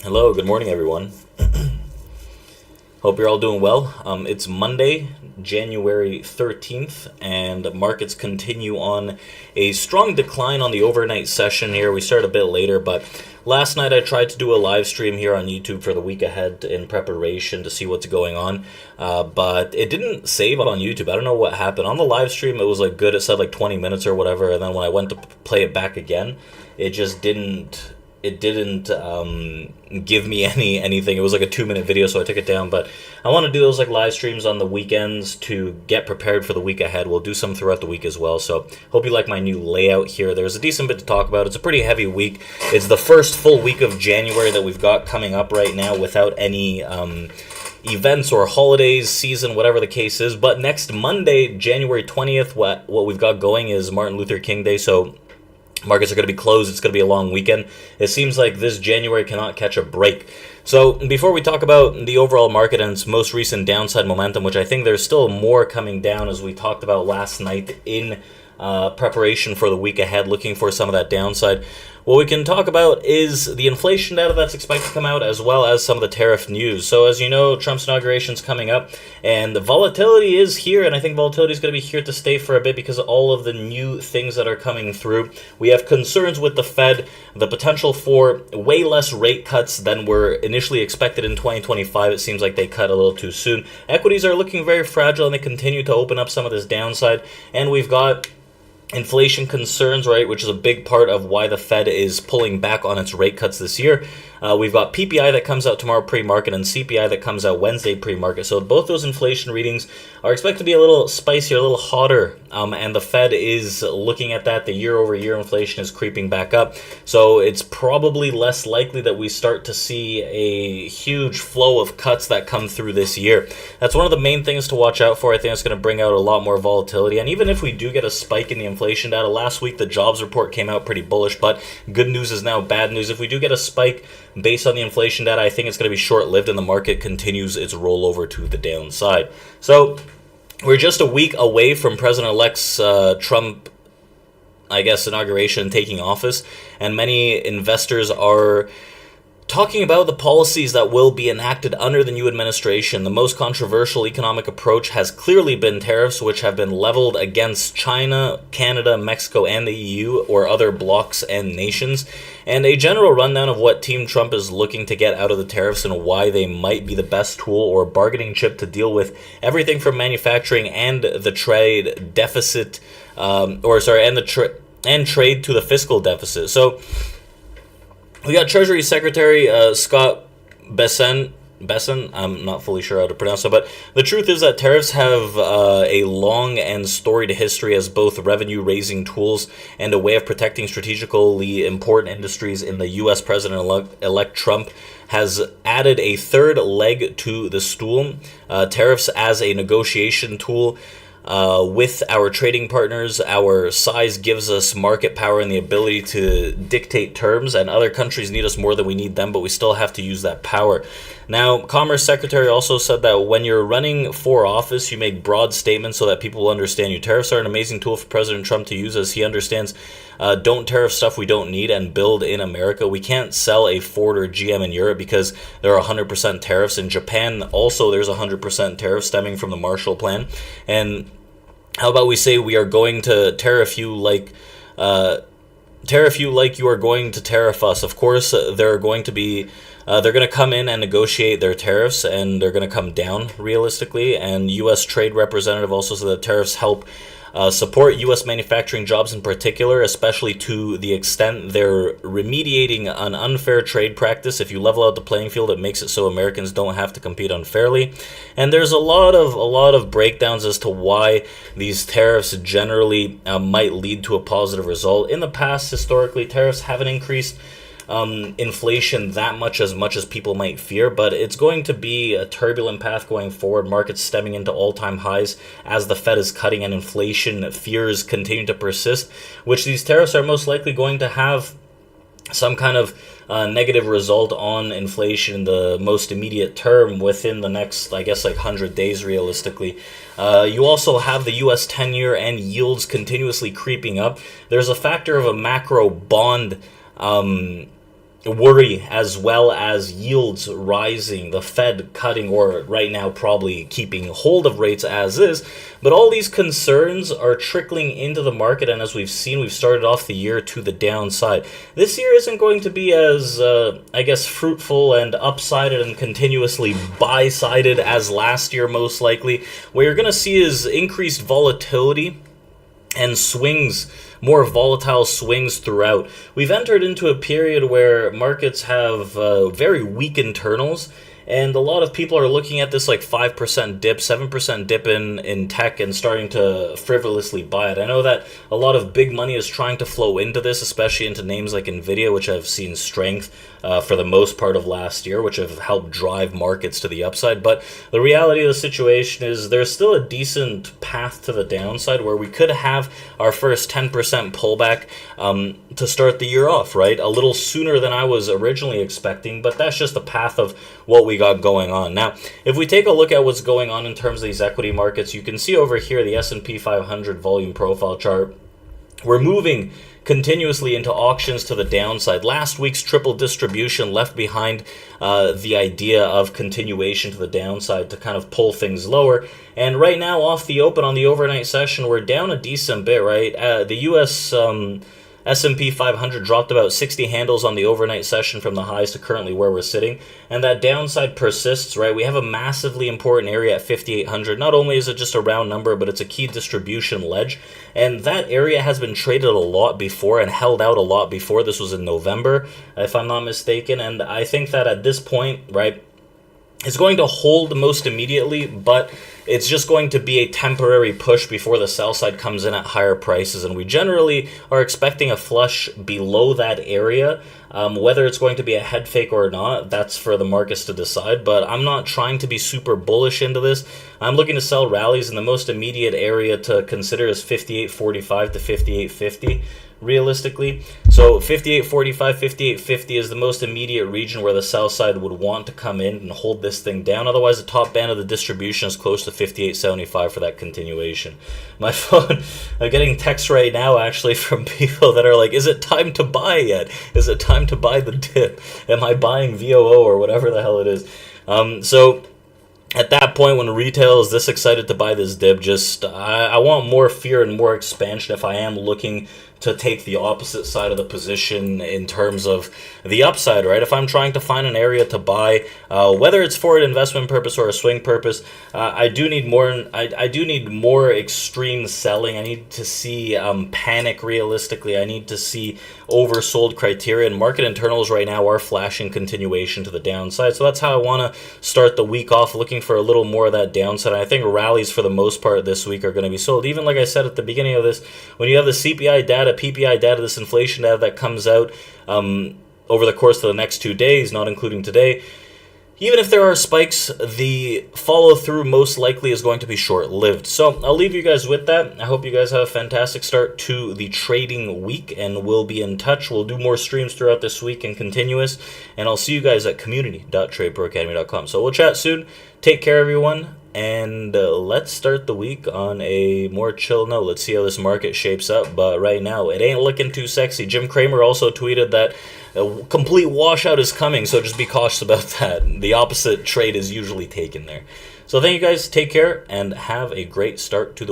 Hello, good morning, everyone. Hope you're all doing well. It's Monday, January 13th, and markets continue on a strong decline on the overnight session here. We started a bit later, but last night I tried to do a live stream here on YouTube for the week ahead in preparation to see what's going on, but it didn't save on YouTube. I don't know what happened. On the live stream, it was like good. It said like 20 minutes or whatever, and then when I went to play it back again, it just didn't give me anything. It was like a 2-minute video, so I took it down. But I want to do those like live streams on the weekends to get prepared for the week ahead. We'll do some throughout the week as well. So hope you like my new layout here. There's a decent bit to talk about. It's a pretty heavy week. It's the first full week of January that we've got coming up right now without any events or holidays, season, whatever the case is. But next Monday, January 20th, what we've got going is Martin Luther King Day. So markets are going to be closed. It's going to be a long weekend. It seems like this January cannot catch a break. So before we talk about the overall market and its most recent downside momentum, which I think there's still more coming down as we talked about last night in preparation for the week ahead, looking for some of that downside. What we can talk about is the inflation data that's expected to come out, as well as some of the tariff news. So as you know, Trump's inauguration is coming up, and the volatility is here, and I think volatility is going to be here to stay for a bit because of all of the new things that are coming through. We have concerns with the Fed, the potential for way less rate cuts than were initially expected in 2025. It seems like they cut a little too soon. Equities are looking very fragile, and they continue to open up some of this downside, and we've got inflation concerns, right, which is a big part of why the Fed is pulling back on its rate cuts this year. We've got PPI that comes out tomorrow pre-market and CPI that comes out Wednesday pre-market. So both those inflation readings are expected to be a little spicier, a little hotter, and the Fed is looking at that. The year-over-year inflation is creeping back up. So it's probably less likely that we start to see a huge flow of cuts that come through this year. That's one of the main things to watch out for. I think it's going to bring out a lot more volatility. And even if we do get a spike in the inflation data, last week the jobs report came out pretty bullish, but good news is now bad news. If we do get a spike based on the inflation data, I think it's going to be short-lived and the market continues its rollover to the downside. So we're just a week away from President-elect's Trump, I guess, inauguration, taking office, and many investors are talking about the policies that will be enacted under the new administration. The most controversial economic approach has clearly been tariffs, which have been leveled against China, Canada, Mexico, and the EU, or other blocs and nations. And a general rundown of what Team Trump is looking to get out of the tariffs and why they might be the best tool or bargaining chip to deal with everything from manufacturing and the trade deficit, and trade to the fiscal deficit. So we got Treasury Secretary Scott Bessent. I'm not fully sure how to pronounce it, but the truth is that tariffs have a long and storied history as both revenue-raising tools and a way of protecting strategically important industries. In the U.S. President-elect Trump has added a third leg to the stool, tariffs as a negotiation tool. With our trading partners, our size gives us market power and the ability to dictate terms, and other countries need us more than we need them, but we still have to use that power. Now, Commerce Secretary also said that when you're running for office, you make broad statements so that people will understand you. Tariffs are an amazing tool for President Trump to use, as he understands don't tariff stuff we don't need and build in America. We can't sell a Ford or GM in Europe because there are 100% tariffs. In Japan, also, there's 100% tariff stemming from the Marshall Plan. And how about we say we are going to tariff you like you are going to tariff us? Of course, they're going to come in and negotiate their tariffs, and they're going to come down realistically. And U.S. Trade Representative also said that tariffs help support U.S. manufacturing jobs in particular, especially to the extent they're remediating an unfair trade practice. If you level out the playing field, it makes it so Americans don't have to compete unfairly. And there's a lot of breakdowns as to why these tariffs generally might lead to a positive result. In the past, historically, tariffs haven't increased inflation that much as people might fear, but it's going to be a turbulent path going forward. Markets stemming into all-time highs as the Fed is cutting and inflation fears continue to persist, which these tariffs are most likely going to have some kind of negative result on inflation in the most immediate term within the next, I guess, 100 days realistically. You also have the U.S. 10-year and yields continuously creeping up. There's a factor of a macro bond worry, as well as yields rising, the Fed cutting, or right now probably keeping hold of rates as is. But all these concerns are trickling into the market, and as we've seen, we've started off the year to the downside. This year isn't going to be as, I guess, fruitful and upsided and continuously buy-sided as last year, most likely. What you're going to see is increased volatility and swings, more volatile swings throughout. We've entered into a period where markets have very weak internals, and a lot of people are looking at this like 5% dip, 7% dip in tech and starting to frivolously buy it. I know that a lot of big money is trying to flow into this, especially into names like Nvidia, which have seen strength for the most part of last year, which have helped drive markets to the upside. But the reality of the situation is there's still a decent path to the downside where we could have our first 10% pullback to start the year off, right? A little sooner than I was originally expecting, but that's just the path of what we got going on. Now, if we take a look at what's going on in terms of these equity markets, you can see over here the S&P 500 volume profile chart. We're moving continuously into auctions to the downside. Last week's triple distribution left behind the idea of continuation to the downside to kind of pull things lower. And right now, off the open on the overnight session, we're down a decent bit, right? The U.S. S&P 500 dropped about 60 handles on the overnight session from the highs to currently where we're sitting, and that downside persists, right? We have a massively important area at 5,800. Not only is it just a round number, but it's a key distribution ledge, and that area has been traded a lot before and held out a lot before. This was in November, if I'm not mistaken, and I think that at this point, right, it's going to hold most immediately, but it's just going to be a temporary push before the sell side comes in at higher prices, and we generally are expecting a flush below that area. Whether it's going to be a head fake or not, that's for the markets to decide, but I'm not trying to be super bullish into this. I'm looking to sell rallies, and the most immediate area to consider is 58.45 to 58.50. Realistically, so 58.45, 58.50 is the most immediate region where the sell side would want to come in and hold this thing down. Otherwise, the top band of the distribution is close to 58.75 for that continuation. My phone, I'm getting texts right now actually from people that are like, is it time to buy yet? Is it time to buy the dip? Am I buying VOO or whatever the hell it is? So at that point, when retail is this excited to buy this dip, just I want more fear and more expansion if I am looking to take the opposite side of the position in terms of the upside, right? If I'm trying to find an area to buy, whether it's for an investment purpose or a swing purpose, I do need more. I do need more extreme selling. I need to see panic realistically. I need to see oversold criteria. And market internals right now are flashing continuation to the downside. So that's how I want to start the week off, looking for a little more of that downside. I think rallies for the most part this week are going to be sold. Even like I said at the beginning of this, when you have the CPI data, PPI data, this inflation data that comes out over the course of the next 2 days, not including today, even if there are spikes, the follow-through most likely is going to be short-lived. So I'll leave you guys with that. I hope you guys have a fantastic start to the trading week, and we'll be in touch. We'll do more streams throughout this week and continuous, and I'll see you guys at community.tradeproacademy.com. So we'll chat soon. Take care, everyone. And let's start the week on a more chill note. Let's see how this market shapes up. But right now, it ain't looking too sexy. Jim Cramer also tweeted that a complete washout is coming, so just be cautious about that. The opposite trade is usually taken there. So thank you guys. Take care and have a great start to the